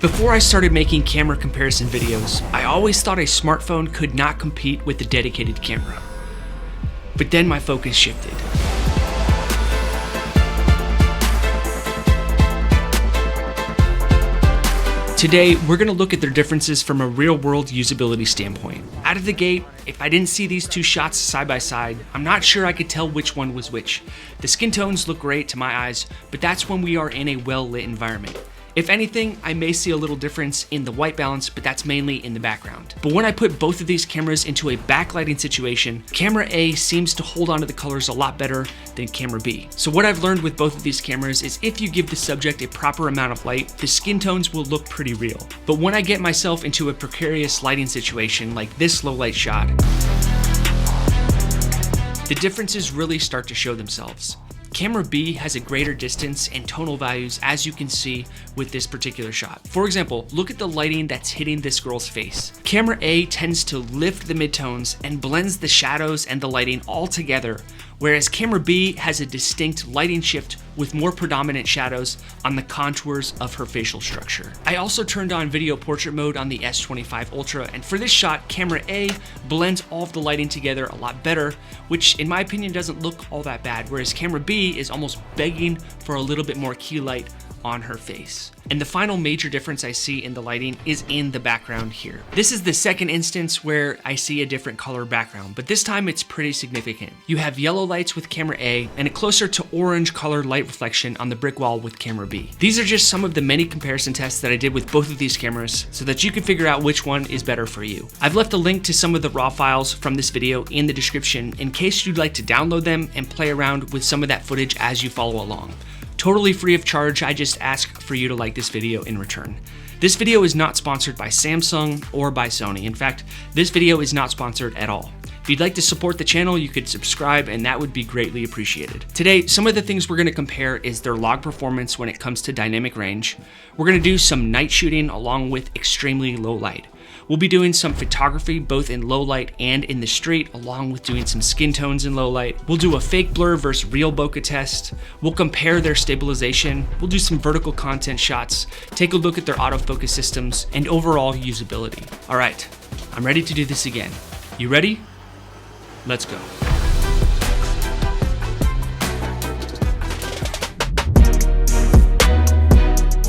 Before I started making camera comparison videos, I always thought a smartphone could not compete with a dedicated camera. But then my focus shifted. Today, we're going to look at their differences from a real-world usability standpoint. Out of the gate, if I didn't see these two shots side by side, I'm not sure I could tell which one was which. The skin tones look great to my eyes, but that's when we are in a well-lit environment. If anything, I may see a little difference in the white balance, but that's mainly in the background. But when I put both of these cameras into a backlighting situation, camera A seems to hold onto the colors a lot better than camera B. So what I've learned with both of these cameras is if you give the subject a proper amount of light, the skin tones will look pretty real. But when I get myself into a precarious lighting situation like this low light shot, the differences really start to show themselves. Camera B has a greater distance and tonal values, as you can see with this particular shot. For example, look at the lighting that's hitting this girl's face. Camera A tends to lift the midtones and blends the shadows and the lighting all together, whereas camera B has a distinct lighting shift with more predominant shadows on the contours of her facial structure. I also turned on video portrait mode on the S25 Ultra, and for this shot, camera A blends all of the lighting together a lot better, which in my opinion doesn't look all that bad, whereas camera B is almost begging for a little bit more key light on her face. And the final major difference I see in the lighting is in the background here. This is the second instance where I see a different color background, but this time it's pretty significant. You have yellow lights with camera A and a closer to orange color light reflection on the brick wall with camera B. These are just some of the many comparison tests that I did with both of these cameras so that you can figure out which one is better for you. I've left a link to some of the raw files from this video in the description in case you'd like to download them and play around with some of that footage as you follow along. Totally free of charge, I just ask for you to like this video in return. This video is not sponsored by Samsung or by Sony. In fact, this video is not sponsored at all. If you'd like to support the channel, you could subscribe and that would be greatly appreciated. Today, some of the things we're going to compare is their log performance when it comes to dynamic range. We're going to do some night shooting along with extremely low light. We'll be doing some photography both in low light and in the street, along with doing some skin tones in low light. We'll do a fake blur versus real bokeh test. We'll compare their stabilization. We'll do some vertical content shots, take a look at their autofocus systems, and overall usability. All right, I'm ready to do this again. You ready? Let's go.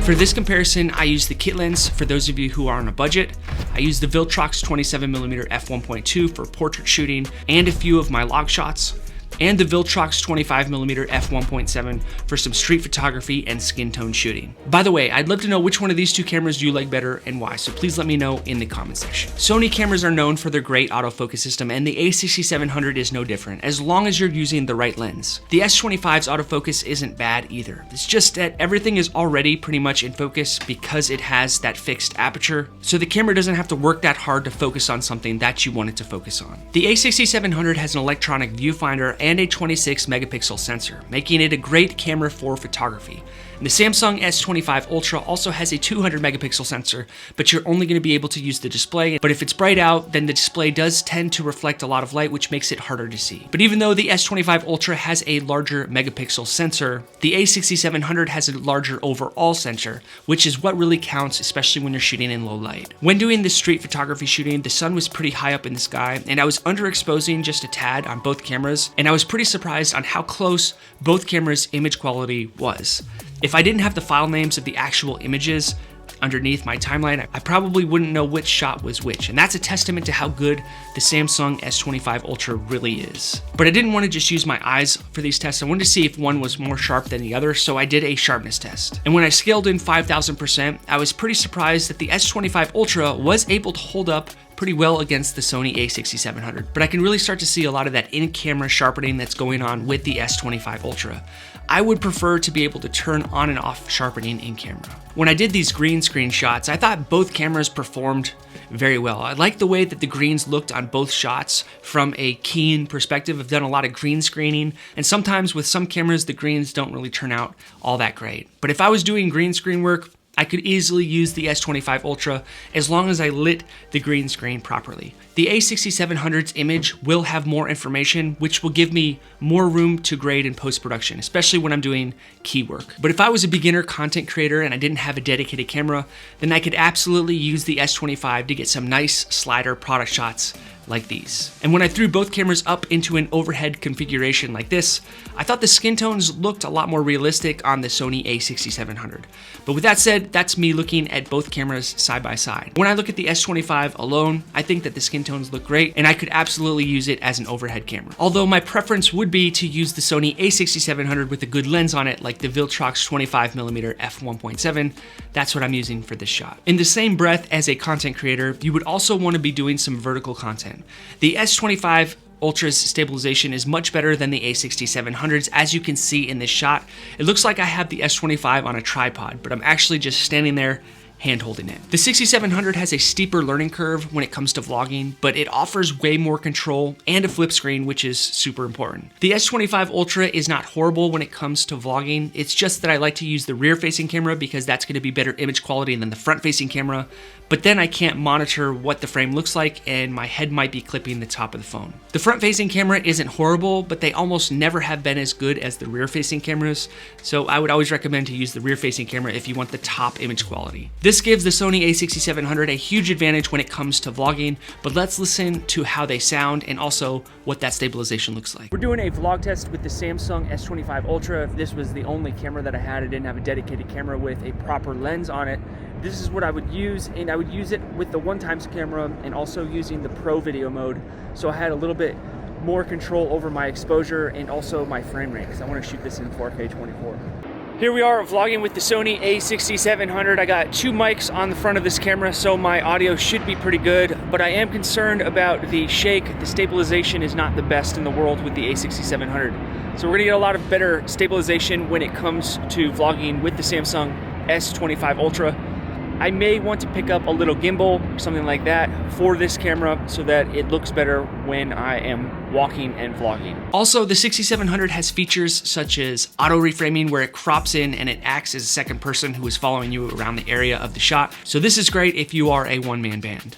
For this comparison, I use the kit lens for those of you who are on a budget. I use the Viltrox 27mm f1.2 for portrait shooting and a few of my log shots, and the Viltrox 25mm f1.7 for some street photography and skin tone shooting. By the way, I'd love to know which one of these two cameras you like better and why, so please let me know in the comment section. Sony cameras are known for their great autofocus system, and the a6700 is no different, as long as you're using the right lens. The S25's autofocus isn't bad either. It's just that everything is already pretty much in focus because it has that fixed aperture, so the camera doesn't have to work that hard to focus on something that you want it to focus on. The a6700 has an electronic viewfinder and a 26 megapixel sensor, making it a great camera for photography. And the Samsung S25 Ultra also has a 200 megapixel sensor, but you're only going to be able to use the display. But if it's bright out, then the display does tend to reflect a lot of light, which makes it harder to see. But even though the S25 Ultra has a larger megapixel sensor, the a6700 has a larger overall sensor, which is what really counts, especially when you're shooting in low light. When doing this street photography shooting, the sun was pretty high up in the sky, and I was underexposing just a tad on both cameras, and I was pretty surprised on how close both cameras' image quality was. If I didn't have the file names of the actual images underneath my timeline, I probably wouldn't know which shot was which, and that's a testament to how good the Samsung S25 Ultra really is. But I didn't want to just use my eyes for these tests. I wanted to see if one was more sharp than the other, so I did a sharpness test. And when I scaled in 5000%, I was pretty surprised that the S25 Ultra was able to hold up pretty well against the Sony a6700, but I can really start to see a lot of that in-camera sharpening that's going on with the S25 Ultra. I would prefer to be able to turn on and off sharpening in camera. When I did these green screen shots, I thought both cameras performed very well. I like the way that the greens looked on both shots from a keen perspective. I've done a lot of green screening, and sometimes with some cameras, the greens don't really turn out all that great. But if I was doing green screen work, I could easily use the S25 Ultra as long as I lit the green screen properly. The A6700's image will have more information, which will give me more room to grade in post-production, especially when I'm doing key work. But if I was a beginner content creator and I didn't have a dedicated camera, then I could absolutely use the S25 to get some nice slider product shots like these. And when I threw both cameras up into an overhead configuration like this, I thought the skin tones looked a lot more realistic on the Sony a6700. But with that said, that's me looking at both cameras side by side. When I look at the S25 alone, I think that the skin tones look great and I could absolutely use it as an overhead camera. Although my preference would be to use the Sony a6700 with a good lens on it, like the Viltrox 25mm f1.7, that's what I'm using for this shot. In the same breath as a content creator, you would also want to be doing some vertical content. The S25 Ultra's stabilization is much better than the A6700's, as you can see in this shot. It looks like I have the S25 on a tripod, but I'm actually just standing there hand holding it. The 6700 has a steeper learning curve when it comes to vlogging, but it offers way more control and a flip screen, which is super important. The S25 Ultra is not horrible when it comes to vlogging. It's just that I like to use the rear facing camera because that's going to be better image quality than the front facing camera, but then I can't monitor what the frame looks like and my head might be clipping the top of the phone. The front facing camera isn't horrible, but they almost never have been as good as the rear facing cameras, so I would always recommend to use the rear facing camera if you want the top image quality. This gives the Sony a6700 a huge advantage when it comes to vlogging, but let's listen to how they sound and also what that stabilization looks like. We're doing a vlog test with the Samsung S25 Ultra. If this was the only camera that I had, I didn't have a dedicated camera with a proper lens on it, this is what I would use, and I would use it with the 1x camera and also using the Pro video mode, so I had a little bit more control over my exposure and also my frame rate, because I want to shoot this in 4K 24. Here we are vlogging with the Sony a6700. I got two mics on the front of this camera, so my audio should be pretty good, but I am concerned about the shake. The stabilization is not the best in the world with the a6700. So we're gonna get a lot of better stabilization when it comes to vlogging with the Samsung S25 Ultra. I may want to pick up a little gimbal or something like that for this camera so that it looks better when I am walking and vlogging. Also, the 6700 has features such as auto reframing, where it crops in and it acts as a second person who is following you around the area of the shot. So this is great if you are a one-man band.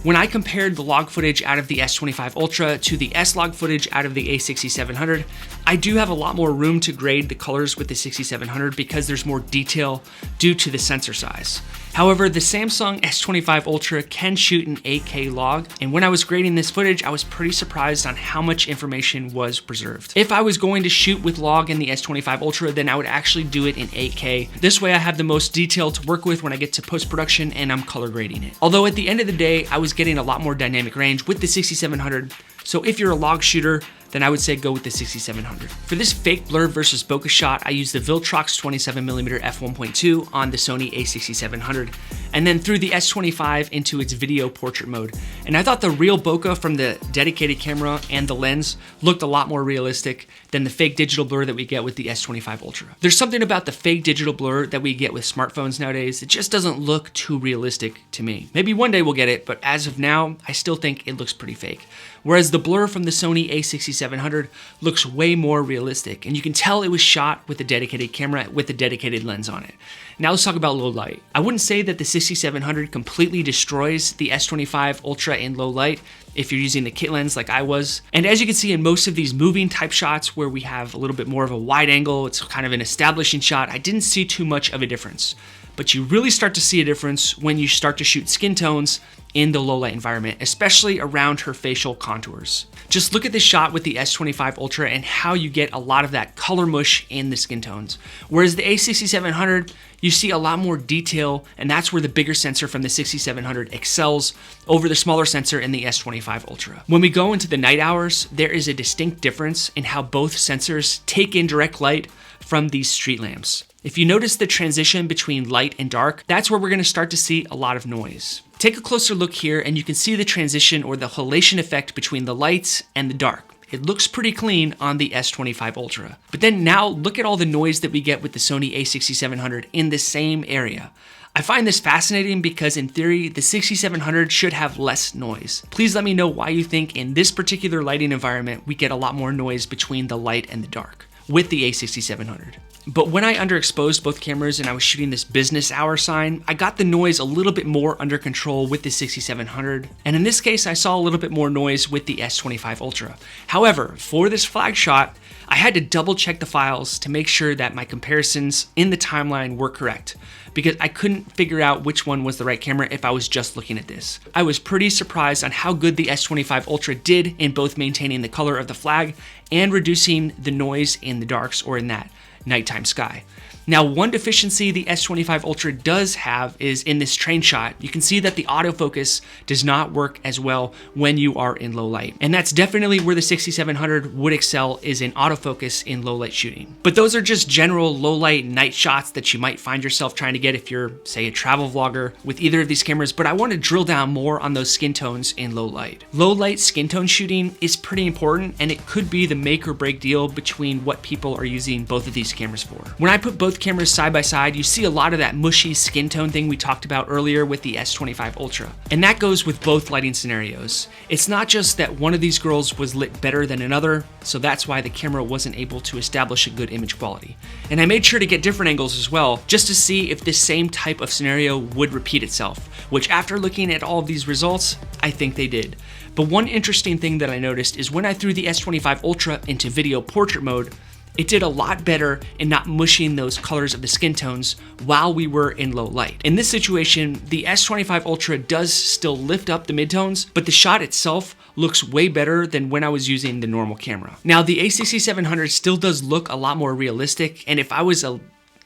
When I compared the log footage out of the S25 Ultra to the S-Log footage out of the a6700, I do have a lot more room to grade the colors with the 6700 because there's more detail due to the sensor size. However, the Samsung S25 Ultra can shoot an 8K log, and when I was grading this footage, I was pretty surprised on how much information was preserved. If I was going to shoot with log in the S25 Ultra, then I would actually do it in 8K. This way I have the most detail to work with when I get to post-production and I'm color grading it. Although at the end of the day, I was getting a lot more dynamic range with the 6700, so if you're a log shooter, then I would say go with the 6700. For this fake blur versus bokeh shot, I used the Viltrox 27mm f1.2 on the Sony a6700, and then threw the S25 into its video portrait mode. And I thought the real bokeh from the dedicated camera and the lens looked a lot more realistic than the fake digital blur that we get with the S25 Ultra. There's something about the fake digital blur that we get with smartphones nowadays. It just doesn't look too realistic to me. Maybe one day we'll get it, but as of now, I still think it looks pretty fake. Whereas the blur from the Sony a6700 looks way more realistic, and you can tell it was shot with a dedicated camera with a dedicated lens on it. Now let's talk about low light. I wouldn't say that the 6700 completely destroys the S25 Ultra in low light if you're using the kit lens like I was. And as you can see in most of these moving type shots where we have a little bit more of a wide angle, it's kind of an establishing shot, I didn't see too much of a difference. But you really start to see a difference when you start to shoot skin tones in the low light environment, especially around her facial contours. Just look at this shot with the S25 Ultra and how you get a lot of that color mush in the skin tones. Whereas the a6700, you see a lot more detail, and that's where the bigger sensor from the 6700 excels over the smaller sensor in the S25 Ultra. When we go into the night hours, there is a distinct difference in how both sensors take in direct light from these street lamps. If you notice the transition between light and dark, that's where we're gonna start to see a lot of noise. Take a closer look here and you can see the transition or the halation effect between the lights and the dark. It looks pretty clean on the S25 Ultra. But then now look at all the noise that we get with the Sony a6700 in the same area. I find this fascinating because in theory, the 6700 should have less noise. Please let me know why you think in this particular lighting environment, we get a lot more noise between the light and the dark with the a6700. But when I underexposed both cameras and I was shooting this business hour sign, I got the noise a little bit more under control with the 6700. And in this case, I saw a little bit more noise with the S25 Ultra. However, for this flag shot, I had to double check the files to make sure that my comparisons in the timeline were correct, because I couldn't figure out which one was the right camera if I was just looking at this. I was pretty surprised on how good the S25 Ultra did in both maintaining the color of the flag and reducing the noise in the darks or in that nighttime sky. Now, one deficiency the S25 Ultra does have is in this train shot. You can see that the autofocus does not work as well when you are in low light. And that's definitely where the 6700 would excel, is in autofocus in low light shooting. But those are just general low light night shots that you might find yourself trying to get if you're, say, a travel vlogger with either of these cameras, but I want to drill down more on those skin tones in low light. Low light skin tone shooting is pretty important, and it could be the make or break deal between what people are using both of these cameras for. When I put both cameras side by side, you see a lot of that mushy skin tone thing we talked about earlier with the S25 Ultra. And that goes with both lighting scenarios. It's not just that one of these girls was lit better than another, so that's why the camera wasn't able to establish a good image quality. And I made sure to get different angles as well, just to see if this same type of scenario would repeat itself, which after looking at all of these results, I think they did. But one interesting thing that I noticed is when I threw the S25 Ultra into video portrait mode, it did a lot better in not mushing those colors of the skin tones while we were in low light. In this situation, the S25 Ultra does still lift up the midtones, but the shot itself looks way better than when I was using the normal camera. Now, the A6700 still does look a lot more realistic, and if I was a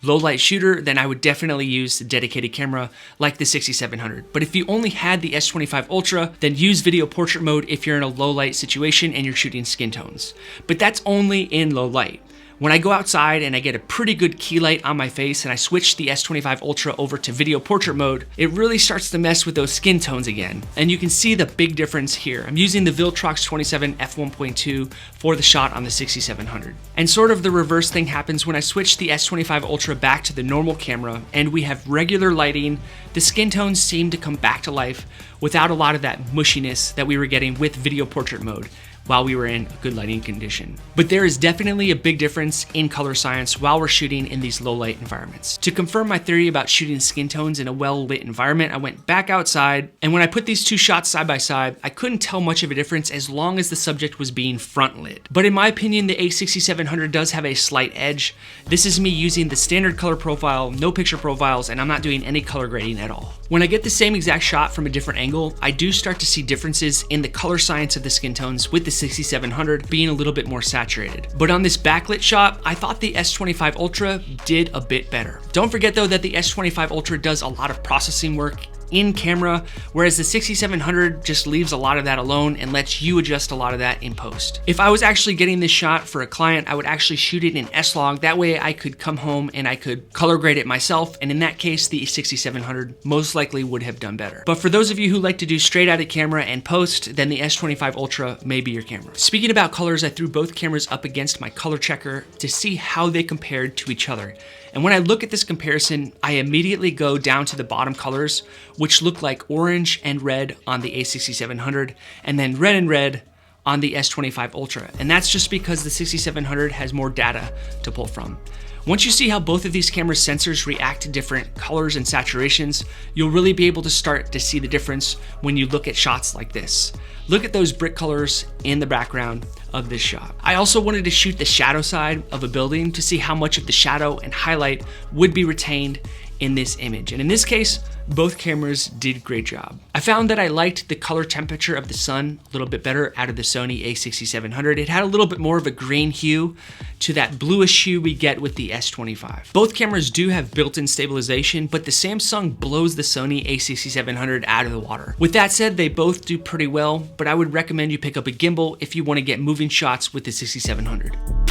low light shooter, then I would definitely use a dedicated camera like the 6700. But if you only had the S25 Ultra, then use video portrait mode if you're in a low light situation and you're shooting skin tones. But that's only in low light. When I go outside and I get a pretty good key light on my face and I switch the S25 Ultra over to video portrait mode, it really starts to mess with those skin tones again. And you can see the big difference here. I'm using the Viltrox 27 f1.2 for the shot on the 6700. And sort of the reverse thing happens when I switch the S25 Ultra back to the normal camera and we have regular lighting. The skin tones seem to come back to life without a lot of that mushiness that we were getting with video portrait mode while we were in a good lighting condition. But there is definitely a big difference in color science while we're shooting in these low light environments. To confirm my theory about shooting skin tones in a well lit environment, I went back outside, and when I put these two shots side by side, I couldn't tell much of a difference as long as the subject was being front lit. But in my opinion, the A6700 does have a slight edge. This is me using the standard color profile, no picture profiles, and I'm not doing any color grading at all. When I get the same exact shot from a different angle, I do start to see differences in the color science of the skin tones, with the 6700 being a little bit more saturated. But on this backlit shot, I thought the S25 Ultra did a bit better. Don't forget though that the S25 Ultra does a lot of processing work in camera, whereas the 6700 just leaves a lot of that alone and lets you adjust a lot of that in post. If I was actually getting this shot for a client, I would actually shoot it in S-Log. That way I could come home and I could color grade it myself, and in that case, the 6700 most likely would have done better. But for those of you who like to do straight out of camera and post, then the S25 Ultra may be your camera. Speaking about colors, I threw both cameras up against my color checker to see how they compared to each other. And when I look at this comparison, I immediately go down to the bottom colors, which look like orange and red on the A6700, and then red and red on the S25 Ultra. And that's just because the 6700 has more data to pull from. Once you see how both of these camera sensors react to different colors and saturations, you'll really be able to start to see the difference when you look at shots like this. Look at those brick colors in the background of this shot. I also wanted to shoot the shadow side of a building to see how much of the shadow and highlight would be retained in this image. And in this case, both cameras did a great job. I found that I liked the color temperature of the sun a little bit better out of the Sony a6700. It had a little bit more of a green hue to that bluish hue we get with the S25. Both cameras do have built-in stabilization, but the Samsung blows the Sony a6700 out of the water. With that said, they both do pretty well, but I would recommend you pick up a gimbal if you want to get moving shots with the 6700.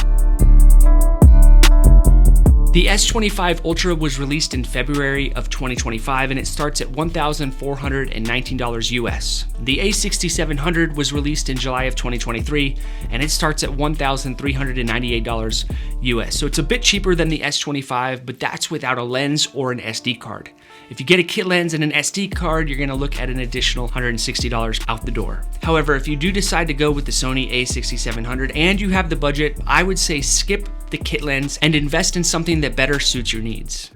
The S25 Ultra was released in February of 2025 and it starts at $1,419 US. The A6700 was released in July of 2023 and it starts at $1,398 US. So it's a bit cheaper than the S25, but that's without a lens or an SD card. If you get a kit lens and an SD card, you're gonna look at an additional $160 out the door. However, if you do decide to go with the Sony a6700 and you have the budget, I would say skip the kit lens and invest in something that better suits your needs.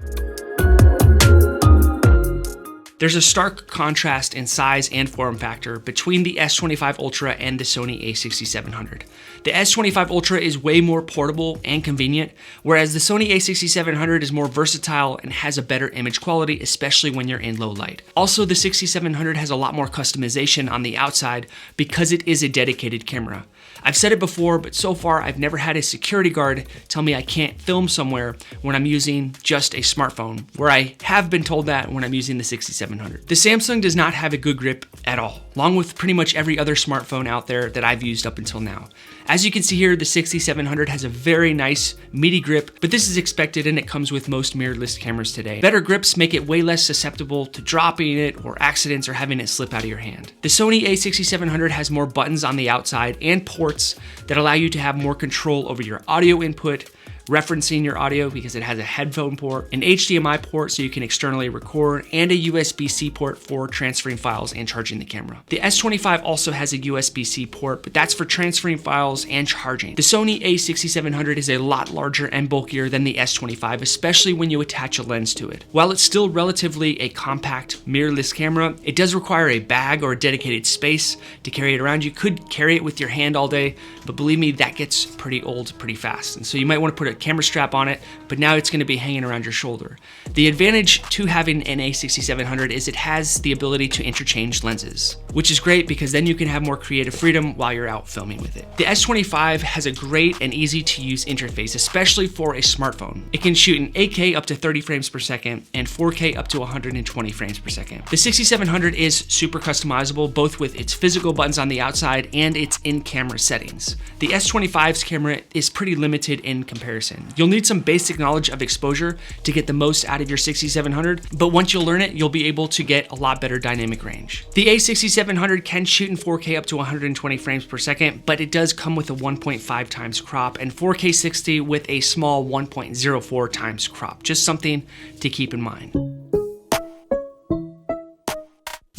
There's a stark contrast in size and form factor between the S25 Ultra and the Sony a6700. The S25 Ultra is way more portable and convenient, whereas the Sony a6700 is more versatile and has a better image quality, especially when you're in low light. Also, the 6700 has a lot more customization on the outside because it is a dedicated camera. I've said it before, but so far I've never had a security guard tell me I can't film somewhere when I'm using just a smartphone, where I have been told that when I'm using the 6700. The Samsung does not have a good grip at all, along with pretty much every other smartphone out there that I've used up until now. As you can see here, the 6700 has a very nice meaty grip, but this is expected and it comes with most mirrorless cameras today. Better grips make it way less susceptible to dropping it or accidents or having it slip out of your hand. The Sony a6700 has more buttons on the outside and ports that allow you to have more control over your audio input, referencing your audio because it has a headphone port, an HDMI port so you can externally record, and a USB-C port for transferring files and charging the camera. The S25 also has a USB-C port, but that's for transferring files and charging. The Sony a6700 is a lot larger and bulkier than the S25, especially when you attach a lens to it. While it's still relatively a compact mirrorless camera, it does require a bag or a dedicated space to carry it around. You could carry it with your hand all day, but believe me, that gets pretty old pretty fast. And so you might want to put a camera strap on it, but now it's going to be hanging around your shoulder. The advantage to having an a6700 is it has the ability to interchange lenses, which is great because then you can have more creative freedom while you're out filming with it. The S25 has a great and easy to use interface, especially for a smartphone. It can shoot in 8K up to 30 frames per second and 4K up to 120 frames per second. The 6700 is super customizable, both with its physical buttons on the outside and its in-camera settings. The S25's camera is pretty limited in comparison. You'll need some basic knowledge of exposure to get the most out of your 6700, but once you'll learn it, you'll be able to get a lot better dynamic range. The a6700 can shoot in 4K up to 120 frames per second, but it does come with a 1.5 times crop and 4K 60 with a small 1.04 times crop. Just something to keep in mind.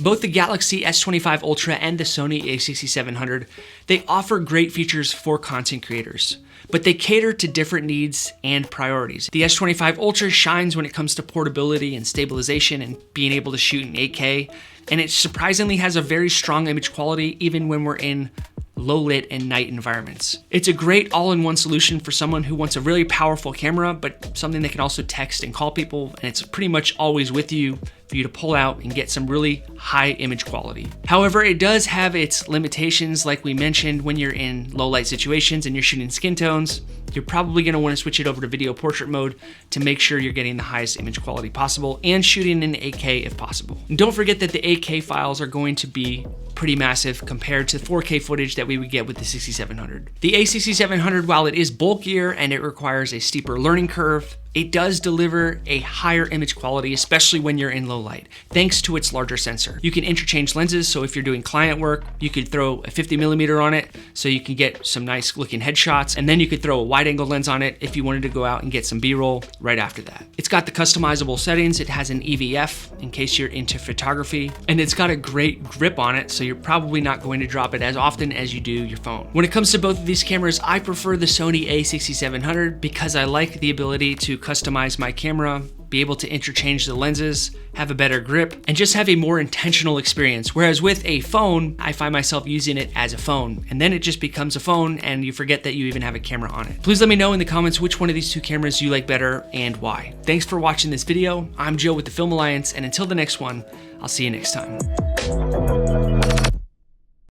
Both the Galaxy S25 Ultra and the Sony a6700, they offer great features for content creators, but they cater to different needs and priorities. The S25 Ultra shines when it comes to portability and stabilization and being able to shoot in 8K, and it surprisingly has a very strong image quality even when we're in low lit and night environments. It's a great all-in-one solution for someone who wants a really powerful camera, but something that can also text and call people, and it's pretty much always with you for you to pull out and get some really high image quality. However, it does have its limitations, like we mentioned. When you're in low light situations and you're shooting skin tones, you're probably going to want to switch it over to video portrait mode to make sure you're getting the highest image quality possible and shooting in 8K if possible. And don't forget that the 8K files are going to be pretty massive compared to 4K footage that we would get with the 6700. The a6700, while it is bulkier and it requires a steeper learning curve, it does deliver a higher image quality, especially when you're in low light, thanks to its larger sensor. You can interchange lenses, so if you're doing client work, you could throw a 50mm on it so you can get some nice looking headshots, and then you could throw a wide angle lens on it if you wanted to go out and get some B-roll right after that. It's got the customizable settings, it has an EVF in case you're into photography, and it's got a great grip on it, so you're probably not going to drop it as often as you do your phone. When it comes to both of these cameras, I prefer the Sony a6700 because I like the ability to customize my camera, be able to interchange the lenses, have a better grip, and just have a more intentional experience. Whereas with a phone, I find myself using it as a phone, and then it just becomes a phone and you forget that you even have a camera on it. Please let me know in the comments which one of these two cameras you like better and why. Thanks for watching this video. I'm Joe with the Film Alliance, and until the next one, I'll see you next time.